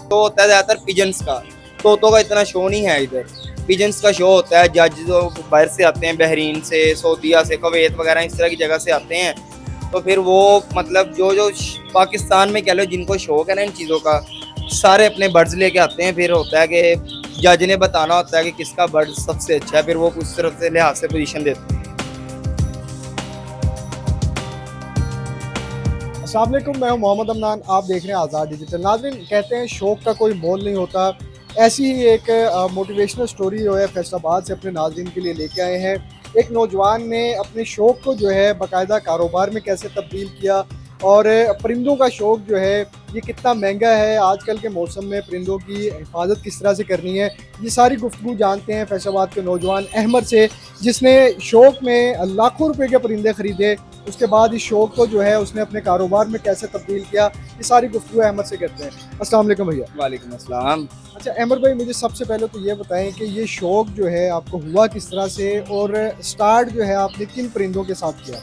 Show होता है ज़्यादातर पिजन्स का, तोतों का इतना शो नहीं है इधर। पिजन्स का शो होता है, जज जो बाहर से आते हैं, बहरीन से, सऊदीया से, कुवैत वगैरह इस तरह की जगह से आते हैं। तो फिर वो मतलब जो पाकिस्तान में कह लो जिनको शौक है ना इन चीज़ों का, सारे अपने बर्ड्स लेके आते हैं। फिर होता है कि जज ने बताना होता है कि किसका बर्ड सबसे अच्छा है, फिर वो उस तरफ से लिहाज से पोजीशन देते हैं। अस्सलाम वालेकुम, मैं हूं मोहम्मद अमनान। आप देख रहे हैं आज़ाद डिजिटल। नाज़रीन, कहते हैं शौक़ का कोई मोल नहीं होता। ऐसी ही एक मोटिवेशनल स्टोरी जो है फैसलाबाद से अपने नाज़रीन के लिए लेके आए हैं। एक नौजवान ने अपने शौक़ को जो है बाकायदा कारोबार में कैसे तब्दील किया, और परिंदों का शौक़ जो है ये कितना महंगा है, आजकल के मौसम में परिंदों की हिफाजत किस तरह से करनी है, ये सारी गुफ्तगू जानते हैं फैसलाबाद के नौजवान अहमद से, जिसने शौक़ में लाखों रुपए के परिंदे ख़रीदे। उसके बाद इस शौक़ को जो है उसने अपने कारोबार में कैसे तब्दील किया, ये सारी गुफ्तगू अहमद से करते हैं। अस्सलाम वालेकुम भैया। वालेकुम अस्सलाम। अच्छा अहमद भाई, मुझे सबसे पहले तो ये बताएं कि ये शौक़ जो है आपको हुआ किस तरह से, और स्टार्ट जो है आपने किन परिंदों के साथ किया?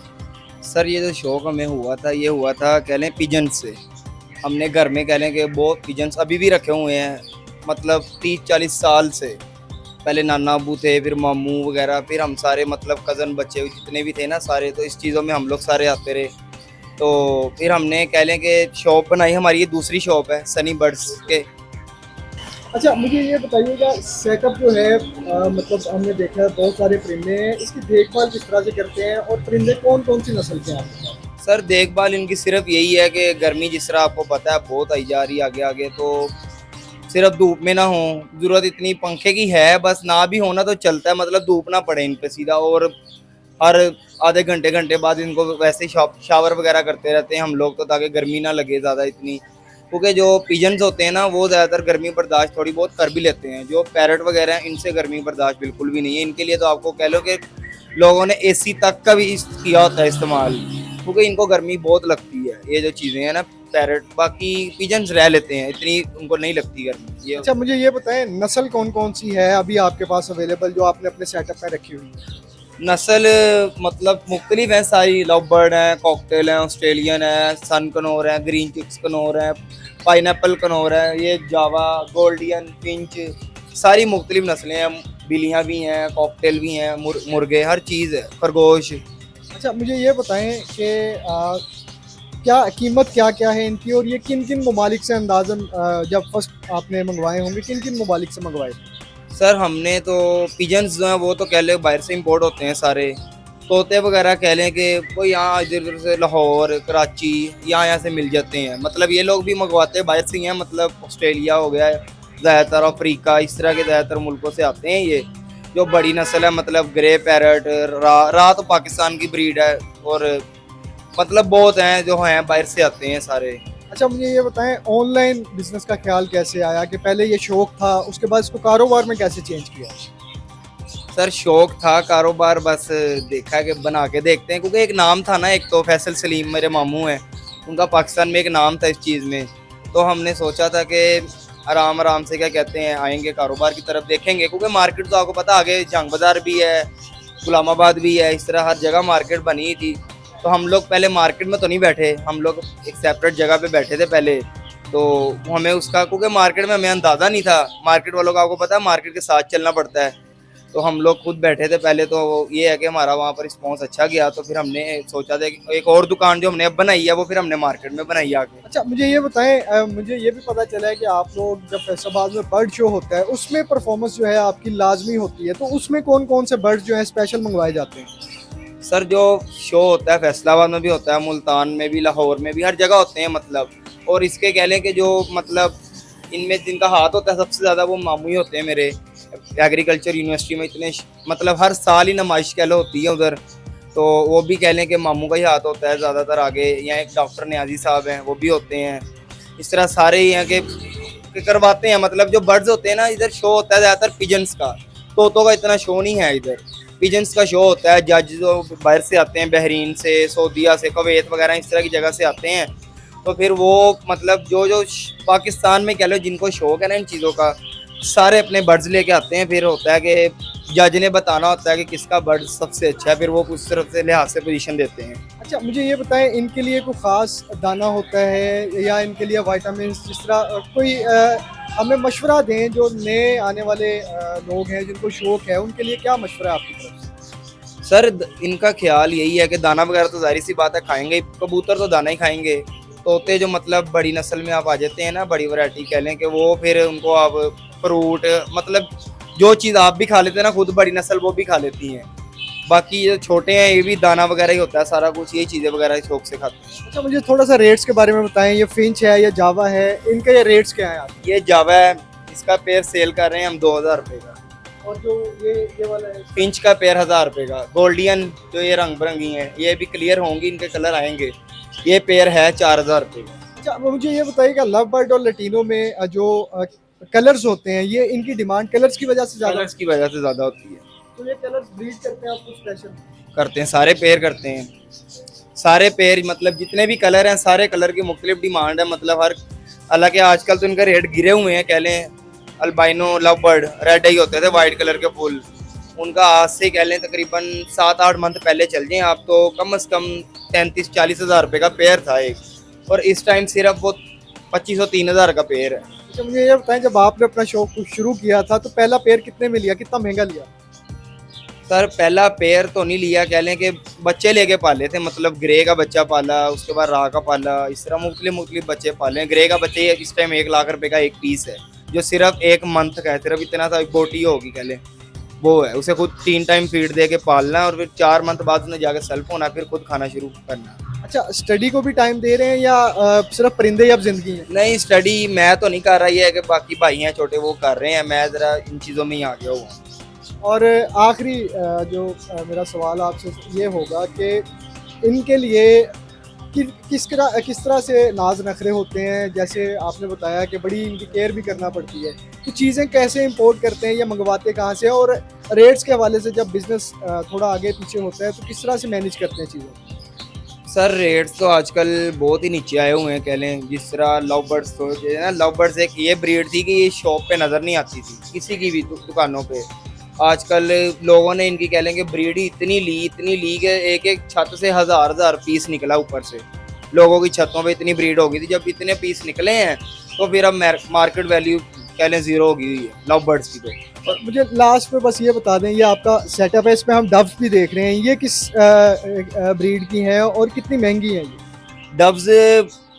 सर ये जो शौक हमें हुआ था, ये हुआ था कह लें पिजन से। हमने घर में कह लें कि बहुत पिजन्स अभी भी रखे हुए हैं, मतलब 30-40 साल से। पहले नाना अबू थे, फिर मामू वगैरह, फिर हम सारे मतलब कज़न बच्चे जितने भी थे ना सारे, तो इस चीज़ों में हम लोग सारे आते रहे। तो फिर हमने कह लें कि शॉप बनाई, हमारी ये दूसरी शॉप है सनी बर्ड्स के। अच्छा मुझे ये बताइएगा, सेटअप जो है मतलब हमने देखा है बहुत सारे परिंदे हैं, इसकी देखभाल किस तरह से करते हैं, और परिंदे कौन कौन सी नस्ल के हैं आपके पास? सर देखभाल इनकी सिर्फ यही है कि गर्मी जिस तरह आपको पता है बहुत आई जा रही है आगे आगे, तो सिर्फ धूप में ना हो, ज़रूरत इतनी पंखे की है बस, ना भी होना तो चलता है, मतलब धूप ना पड़े इन पे सीधा। और हर आधे घंटे घंटे बाद इनको वैसे शावर वगैरह करते रहते हैं हम लोग, तो ताकि गर्मी ना लगे ज़्यादा इतनी। क्योंकि जो पिजन्स होते हैं ना वो ज़्यादातर गर्मी बर्दाश्त थोड़ी बहुत कर भी लेते हैं। जो पैरट वगैरह हैं इनसे गर्मी बर्दाश्त बिल्कुल भी नहीं है। इनके लिए तो आपको कह लो कि लोगों ने एसी तक का भी किया होता है इस्तेमाल, क्योंकि इनको गर्मी बहुत लगती है। ये जो चीज़ें हैं ना पैरट, बाकी पिजन्स रह लेते हैं, इतनी उनको नहीं लगती गर्मी ये। अच्छा मुझे ये बताएं, नस्ल कौन कौन सी है अभी आपके पास अवेलेबल जो आपने अपने सेटअप में रखी हुई है? नस्ल मतलब मुख्तलिफ हैं सारी। लव बर्ड हैं, कॉकटेल हैं, ऑस्ट्रेलियन है, सन कनोर है, ग्रीन चिक्स कनोर है, पाइनएप्पल कनोर है, ये जावा, गोल्डियन, पिंच, सारी मुख्तलिफ नस्लें हैं। बिल्लियाँ भी हैं, कॉकटेल भी हैं, मुर्गे, हर चीज़ है, खरगोश। अच्छा मुझे ये बताएं कि क्या कीमत क्या क्या है इनकी, और ये किन किन ममालिक से अंदाज़न जब फर्स्ट आपने मंगवाए होंगे किन किन ममालिक से मंगवाए? सर हमने तो पिजन्स जो हैं वो तो कह लें बाहर से इंपोर्ट होते हैं सारे। तोते वगैरह कह लें कि वो यहाँ इधर उधर से लाहौर, कराची, यहाँ से मिल जाते हैं। मतलब ये लोग भी मंगवाते हैं बाहर से ही हैं, मतलब ऑस्ट्रेलिया हो गया, ज़्यादातर अफ्रीका, इस तरह के ज़्यादातर मुल्कों से आते हैं ये। जो बड़ी नस्ल है मतलब ग्रे पैरट, रात पाकिस्तान की ब्रीड है, और मतलब बहुत हैं जो हैं बाहर से आते हैं सारे। अच्छा मुझे ये बताएं, ऑनलाइन बिजनेस का ख्याल कैसे आया, कि पहले ये शौक था उसके बाद इसको कारोबार में कैसे चेंज किया? सर शौक था, कारोबार बस देखा कि बना के देखते हैं, क्योंकि एक नाम था ना, एक तो फैसल सलीम मेरे मामू हैं, उनका पाकिस्तान में एक नाम था इस चीज़ में। तो हमने सोचा था कि आराम आराम से क्या कहते हैं आएंगे कारोबार की तरफ देखेंगे, क्योंकि मार्केट तो आपको पता आगे जंग बाज़ार भी है, गुलामाबाद भी है, इस तरह हर जगह मार्केट बनी थी। तो हम लोग पहले मार्केट में तो नहीं बैठे, हम लोग एक सेपरेट जगह पे बैठे थे पहले। तो हमें उसका, क्योंकि मार्केट में हमें अंदाज़ा नहीं था, मार्केट वालों का आपको पता है मार्केट के साथ चलना पड़ता है। तो हम लोग खुद बैठे थे पहले, तो ये है कि हमारा वहाँ पर रिस्पॉन्स अच्छा गया। तो फिर हमने सोचा था कि एक और दुकान जो हमने अब बनाई है वो फिर हमने मार्केट में बनाई आगे। अच्छा मुझे ये बताएं, मुझे ये भी पता चला है कि आप लोग जब फैसलाबाद में बर्ड शो होता है उसमें परफॉर्मेंस जो है आपकी लाजमी होती है, तो उसमें कौन कौन से बर्ड्स जो है स्पेशल मंगवाए जाते हैं? सर जो शो होता है फैसलाबाद में भी होता है, मुल्तान में भी, लाहौर में भी, हर जगह होते हैं मतलब। और इसके कह लें कि जो मतलब इनमें जिनका हाथ होता है सबसे ज़्यादा वो मामू ही होते हैं मेरे। एग्रीकल्चर यूनिवर्सिटी में इतने मतलब हर साल ही नुमाइश कह लो होती है उधर, तो वो भी कह लें कि मामू का ही हाथ होता है ज़्यादातर आगे। यहाँ एक डॉक्टर न्याजी साहब हैं वो भी होते हैं। इस तरह सारे ही हैं कि करवाते हैं। मतलब जो बर्ड्स होते हैं ना, इधर शो होता है ज़्यादातर पिजन्स का, तोतों का इतना शो नहीं है इधर। पिजन्स का शो होता है, जज जो बाहर से आते हैं, बहरीन से, सऊदीया से, कुवैत वगैरह इस तरह की जगह से आते हैं। तो फिर वो मतलब जो पाकिस्तान में कह लो जिनको शौक है ना इन चीज़ों का, सारे अपने बर्ड्स लेके आते हैं। फिर होता है कि जज ने बताना होता है कि किसका बर्ड सबसे अच्छा है, फिर वो उस तरफ से लिहाज से पोजीशन देते हैं। अच्छा मुझे ये बताएं, इनके लिए कोई ख़ास दाना होता है या इनके लिए विटामिन, जिस तरह कोई हमें मशवरा दें जो नए आने वाले लोग हैं जिनको शौक है, उनके लिए क्या मशवरा है आपकी तरफ से? सर इनका ख्याल यही है कि दाना वगैरह तो जाहिर सी बात है खाएंगे ही, कबूतर तो दाना ही खाएंगे। तोते जो मतलब बड़ी नस्ल में आप आ जाते हैं ना, बड़ी वैरायटी कह लें कि वो फिर उनको आप फ्रूट मतलब जो चीज़ आप भी खा लेते हैं ना खुद, बड़ी नस्ल वो भी खा लेती हैं। बाकी ये छोटे हैं ये भी दाना वगैरह ही होता है सारा कुछ, यही चीज़ें वगैरह शौक से खाते हैं। अच्छा, मुझे थोड़ा सा रेट्स के बारे में बताएं, ये फिंच है या जावा है, इनके ये रेट्स क्या हैं आप? ये जावा है, इसका पेयर सेल कर रहे हैं हम 2000 रुपये का। और जो ये वाला है, पिंच का पेयर 1000 रुपये का। गोल्डियन जो ये रंग बिरंगी हैं ये भी क्लियर होंगी, इनके कलर आएंगे। ये पेयर है 4000 रुपये का। अच्छा अब मुझे ये बताइएगा, लव बर्ड और लटीनो में जो कलर्स होते हैं, ये इनकी डिमांड कलर्स की वजह से ज़्यादा, कलर्स की वजह से ज़्यादा होती है। तो ये कलर्स ब्रीड करते हैं आप कुछ स्पेशल? करते हैं, सारे पेयर करते हैं। सारे पेयर मतलब जितने भी कलर हैं सारे कलर की मुख्तलिफ डिमांड है, मतलब हर हालांकि आजकल तो इनके रेट गिरे हुए हैं कह लें। अल्बाइनो लव बर्ड रेड ही होते थे वाइट कलर के फुल, उनका आज से कह लें तकरीबन 7-8 मंथ पहले चल जाएं आप तो कम से कम 33-40 हज़ार रुपये का पेयर था एक, और इस टाइम सिर्फ वो 2500-3000 का पेयर है। अच्छा मुझे ये बताएं, जब आपने अपना शौक शुरू किया था तो पहला पेयर कितने में लिया, कितना महंगा लिया? सर पहला पेयर तो नहीं लिया, कह लें कि बच्चे लेके पाले थे, मतलब ग्रे का बच्चा पाला, उसके बाद रा का पाला, इस तरह मुख्तलिफ बच्चे पाले। ग्रे का बच्चे इस टाइम 1 लाख रुपए का एक पीस है, जो सिर्फ 1 मंथ का है, सिर्फ इतना सा बोटी होगी कह लें वो है। उसे खुद 3 टाइम फीड दे के पालना है और फिर 4 मंथ बाद उसने जाकर सेल्फ होना, फिर खुद खाना शुरू करना। अच्छा, स्टडी को भी टाइम दे रहे हैं या सिर्फ परिंदे ही अब जिंदगी है? नहीं, स्टडी मैं तो नहीं कर रहा, ये है कि बाकी भाई हैं छोटे वो कर रहे हैं, मैं ज़रा इन चीज़ों में ही आ गया हूँ। और आखिरी जो मेरा सवाल आपसे ये होगा कि इनके लिए किस तरह से नाज नखरे होते हैं, जैसे आपने बताया कि बड़ी इनकी केयर भी करना पड़ती है, तो चीज़ें कैसे इंपोर्ट करते हैं या मंगवाते कहाँ से, और रेट्स के हवाले से जब बिज़नेस थोड़ा आगे पीछे होता है तो किस तरह से मैनेज करते हैं चीज़ें? सर रेट्स तो आजकल बहुत ही नीचे आए हुए हैं कह लें। जिस तरह लव बर्ड्स तो जो है ना, लव बर्ड्स एक ये ब्रीड थी कि ये शॉप पे नज़र नहीं आती थी किसी की भी दुकानों पे। आजकल लोगों ने इनकी कह लेंगे ब्रीड ही इतनी ली कि एक एक छत से हज़ार पीस निकला ऊपर से। लोगों की छतों पे इतनी ब्रीड हो गई थी, जब इतने पीस निकले हैं तो फिर अब मार्केट वैल्यू कह लें ज़ीरो हो गई है लव बर्ड्स की तो। और मुझे लास्ट में बस ये बता दें, ये आपका सेटअप है, इसमें हम डव्स भी देख रहे हैं, ये किस ब्रीड की हैं और कितनी महंगी हैं ये? डव्स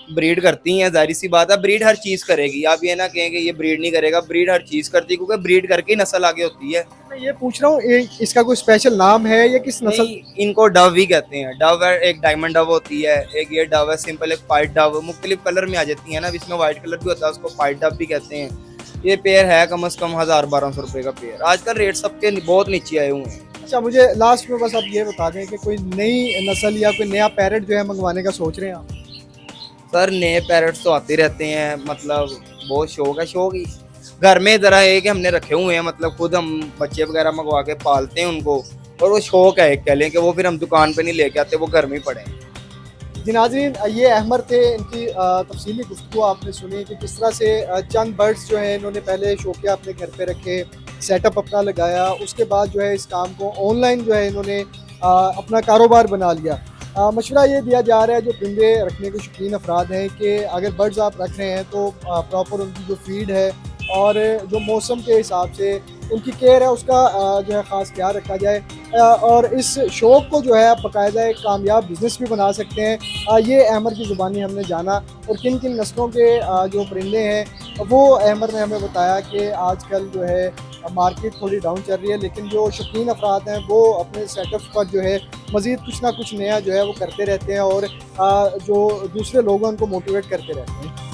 ब्रीड करती हैं, जाहिर सी बात है ब्रीड हर चीज़ करेगी। आप ये ना कहें कि ये ब्रीड नहीं करेगा, ब्रीड हर चीज़ करती है क्योंकि ब्रीड करके ही नस्ल आगे होती है। मैं ये पूछ रहा हूँ, इसका कोई स्पेशल नाम है या किस नस्ल? नहीं, इनको डव ही कहते हैं। डव है, एक डायमंड डव होती है, एक ये डव है सिंपल, एक पाइट डव, मुख्तलिफ कलर में आ जाती है ना, इसमें वाइट कलर भी होता है, उसको पाइट डव भी कहते हैं। ये पेयर है कम से कम 1000-1200 रुपये का पेयर। आजकल रेट सबके बहुत नीचे आए हुए हैं। अच्छा मुझे लास्ट में बस आप ये बता दें कि कोई नई नस्ल या कोई नया पैरेट जो है मंगवाने का सोच रहे हैं आप? सर नए पैरट्स तो आते रहते हैं, मतलब बहुत शौक है। शौक ही घर में ज़रा है कि हमने रखे हुए हैं, मतलब खुद हम बच्चे वगैरह मंगवा के पालते हैं उनको, और वो शौक है कह लें कि वो फिर हम दुकान पे नहीं लेके आते, वो घर में ही पड़े हैं। जी नाज़रीन, ये अहमर थे, इनकी तफसीली गुफ्तगू आपने सुनी कि किस तरह से चंद बर्ड्स जो हैं इन्होंने पहले शौकिया अपने घर पे रखे, सेटअप अपना लगाया, उसके बाद जो है इस काम को ऑनलाइन जो है इन्होंने अपना कारोबार बना लिया। मशवरा ये दिया जा रहा है जो परिंदे रखने के शौकीन अफराद हैं कि अगर बर्ड्स आप रख रहे हैं तो प्रॉपर उनकी जो फीड है और जो मौसम के हिसाब से उनकी केयर है उसका जो है ख़ास ख्याल रखा जाए, और इस शौक़ को जो है आप बाकायदा एक कामयाब बिज़नेस भी बना सकते हैं। ये अहमर की ज़ुबानी हमने जाना, और किन किन नस्लों के जो परिंदे हैं वो अहमर ने हमें बताया कि आजकल जो है मार्केट थोड़ी डाउन चल रही है, लेकिन जो शौकीन अफराद हैं वो अपने सेटअप पर जो है मज़ीद कुछ ना कुछ नया जो है वो करते रहते हैं और जो दूसरे लोग हैं उनको मोटिवेट करते रहते हैं।